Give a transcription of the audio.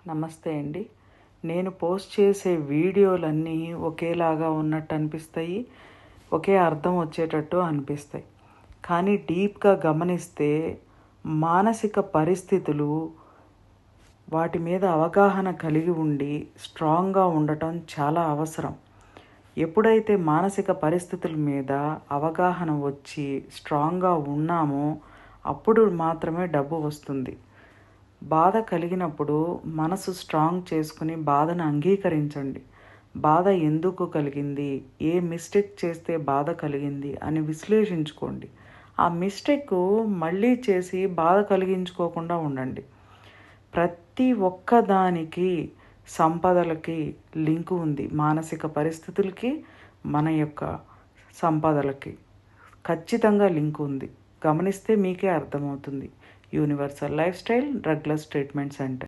నమస్తే అండి. నేను పోస్ట్ చేసే వీడియోలన్నీ ఒకేలాగా ఉన్నట్టు అనిపిస్తాయి. ఒకే అర్థం వచ్చేటట్టు అనిపిస్తాయి. కానీ డీప్‌గా గమనిస్తే మానసిక పరిస్థితులు, వాటి మీద అవగాహన కలిగి ఉండి స్ట్రాంగ్‌గా ఉండటం చాలా అవసరం. ఎప్పుడైతే మానసిక పరిస్థితుల మీద అవగాహన వచ్చి స్ట్రాంగ్‌గా ఉన్నామో అప్పుడు మాత్రమే డబ్బు వస్తుంది. బాధ కలిగినప్పుడు మనసు స్ట్రాంగ్ చేసుకుని బాధను అంగీకరించండి. బాధ ఎందుకు కలిగింది? ఏ మిస్టేక్ చేస్తే బాధ కలిగింది అని విశ్లేషించుకోండి. ఆ మిస్టేక్ మళ్ళీ చేసి బాధ కలిగించుకోకుండా ఉండండి. ప్రతి ఒక్కదానికి సంపదలకి లింకు ఉంది. మానసిక పరిస్థితులకి, మన యొక్క సంపదలకి ఖచ్చితంగా లింక్ ఉంది. గమనిస్తే మీకే అర్థమవుతుంది. Universal life style drugless treatment centre.